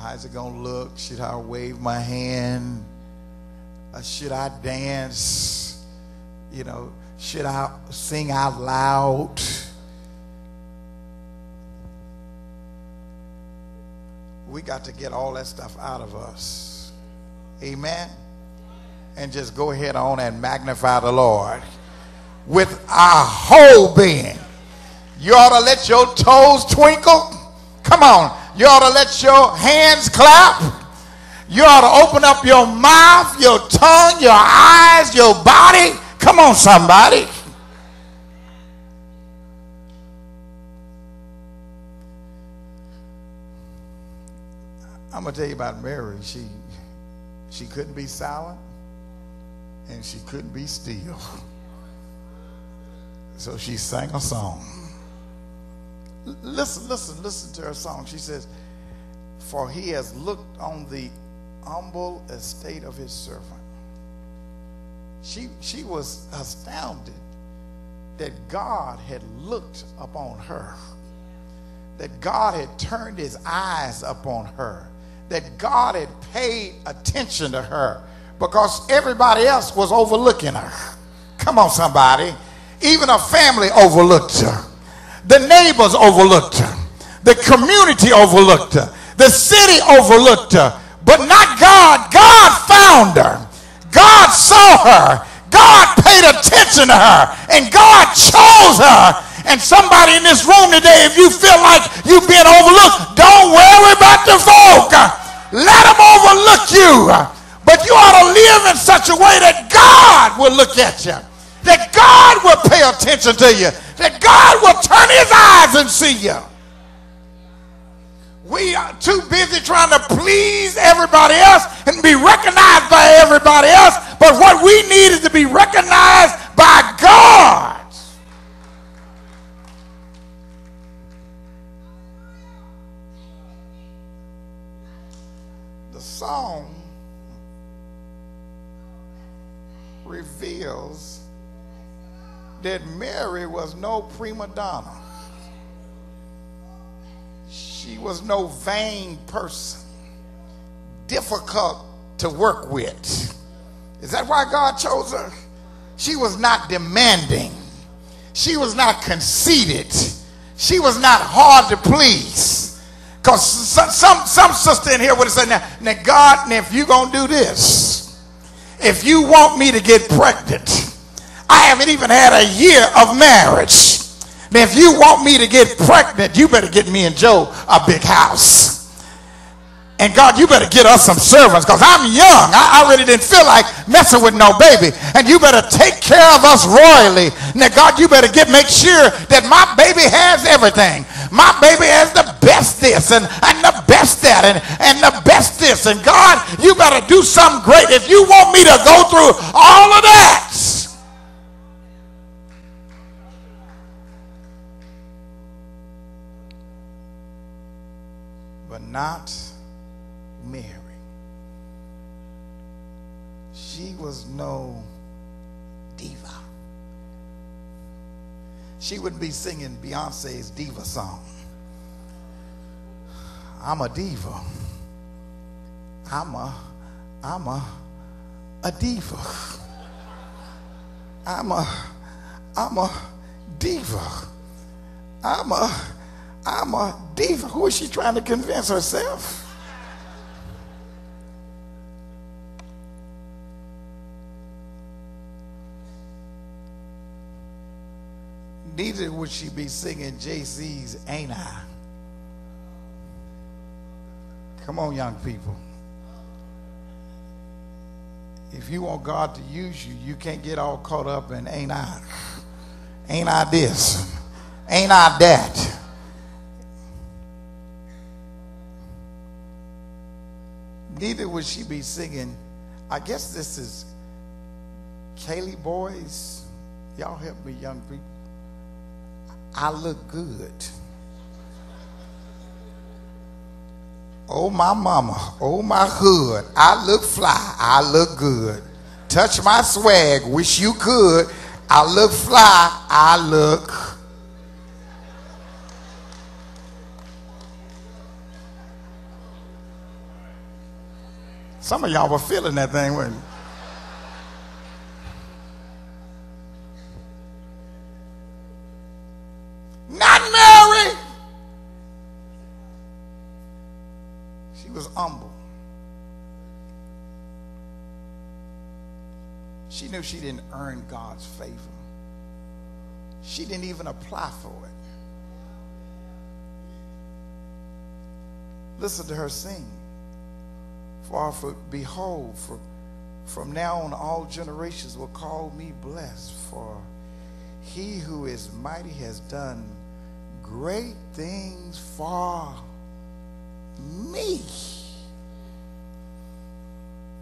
How's it gonna look? Should I wave my hand? Should I dance? You know, should I sing out loud? We got to get all that stuff out of us. Amen. And just go ahead on and magnify the Lord with our whole being. You ought to let your toes twinkle. Come on. You ought to let your hands clap. You ought to open up your mouth, your tongue, your eyes, your body. Come on, somebody. I'm going to tell you about Mary. She couldn't be silent and she couldn't be still. So she sang a song. Listen to her song. She says, for he has looked on the humble estate of his servant. She was astounded that God had looked upon her, that God had turned his eyes upon her, that God had paid attention to her, because everybody else was overlooking her. Come on, somebody. Even her family overlooked her. The neighbors overlooked her. The community overlooked her. The city overlooked her. But not God. God found her. God saw her. God paid attention to her. And God chose her. And somebody in this room today, if you feel like you've been overlooked, don't worry about the folk. Let them overlook you. But you ought to live in such a way that God will look at you. That God will pay attention to you. That God will turn his eyes and see you. We are too busy trying to please everybody else and be recognized by everybody else. But what we need is to be recognized by God. The song reveals that Mary was no prima donna. She was no vain person, difficult to work with. Is that why God chose her? She was not demanding. She was not conceited. She was not hard to please. Because some sister in here would have said, now God, now if you're going to do this, if you want me to get pregnant, I haven't even had a year of marriage. Now, if you want me to get pregnant, you better get me and Joe a big house. And God, you better get us some servants, because I'm young. I really didn't feel like messing with no baby. And you better take care of us royally. Now, God, you better make sure that my baby has everything. My baby has the best this and the best that and the best this. And God, you better do something great if you want me to go through all of that. But not Mary. She was no diva. She wouldn't be singing Beyonce's diva song. I'm a diva. I'm a diva. I'm a diva. I'm a diva. Who is she trying to convince herself? Neither would she be singing JC's Ain't I? Come on, young people. If you want God to use you, you can't get all caught up in ain't I? Ain't I this? Ain't I that? Neither would she be singing, I guess this is Kaylee Boys. Y'all help me, young people. I look good. Oh, my mama. Oh, my hood. I look fly. I look good. Touch my swag. Wish you could. I look fly. I look. Some of y'all were feeling that thing, weren't you? Not Mary. She was humble. She knew she didn't earn God's favor. She didn't even apply for it. Listen to her sing. For behold, from now on all generations will call me blessed, for he who is mighty has done great things for me.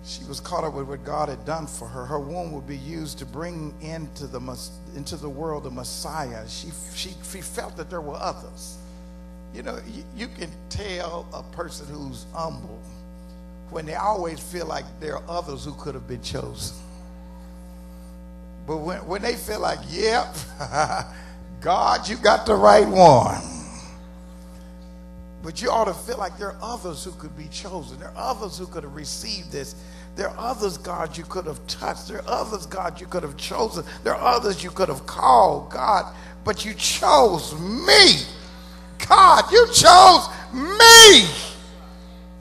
She was caught up with what God had done for her. Her womb would be used to bring into the world the Messiah. She felt that there were others. You know, you can tell a person who's humble when they always feel like there are others who could have been chosen. But when they feel like, yep, God, you got the right one. But you ought to feel like there are others who could be chosen. There are others who could have received this. There are others, God, you could have touched. There are others, God, you could have chosen. There are others you could have called, God, but you chose me. God, you chose me.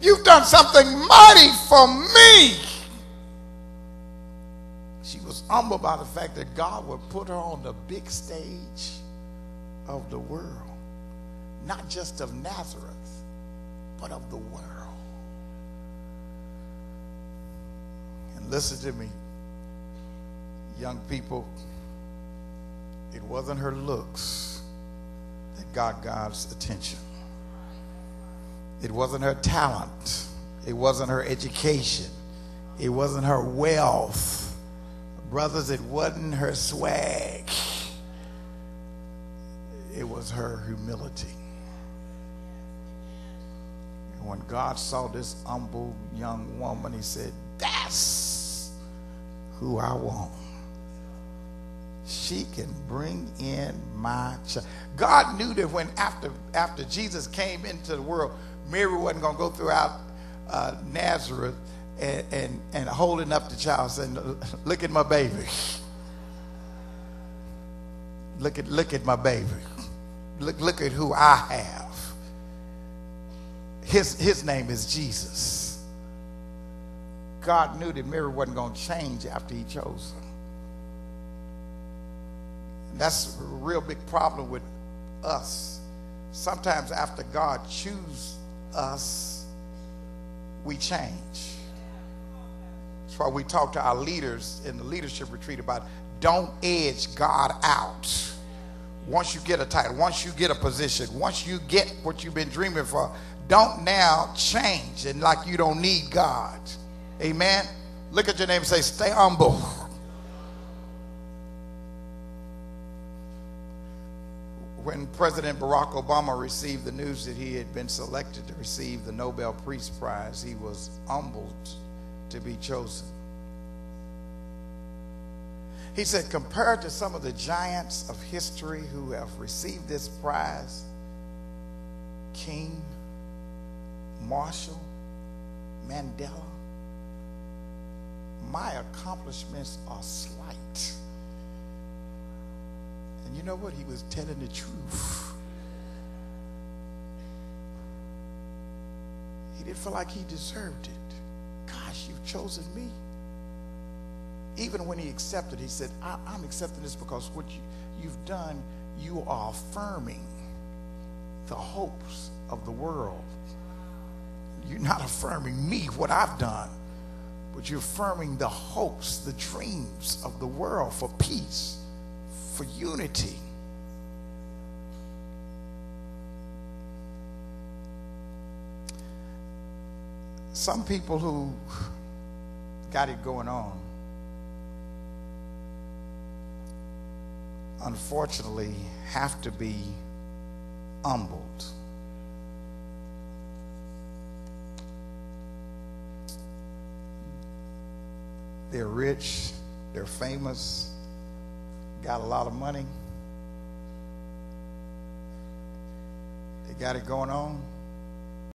You've done something mighty for me. She was humbled by the fact that God would put her on the big stage of the world. Not just of Nazareth, but of the world. And listen to me, young people, it wasn't her looks that got God's attention. It wasn't her talent. It wasn't her education. It wasn't her wealth. Brothers, it wasn't her swag. It was her humility. And when God saw this humble young woman, he said, that's who I want. She can bring in my child. God knew that when after Jesus came into the world, Mary wasn't going to go throughout Nazareth and holding up the child saying, look at my baby. Look at my baby. Look at who I have. His name is Jesus. God knew that Mary wasn't going to change after he chose her. And that's a real big problem with us. Sometimes after God chooses us, we change. That's why we talk to our leaders in the leadership retreat about don't edge God out. Once you get a title, once you get a position, once you get what you've been dreaming for, don't now change and like you don't need God. Amen. Look at your neighbor and say, stay humble. When President Barack Obama received the news that he had been selected to receive the Nobel Peace Prize, he was humbled to be chosen. He said, compared to some of the giants of history who have received this prize, King, Marshall, Mandela, my accomplishments are slight. And you know what? He was telling the truth. He didn't feel like he deserved it. Gosh, you've chosen me. Even when he accepted, he said, I'm accepting this because what you've done, you are affirming the hopes of the world. You're not affirming me, what I've done, but you're affirming the hopes, the dreams of the world for peace, for unity. Some people who got it going on, unfortunately, have to be humbled. They're rich, they're famous, got a lot of money, they got it going on,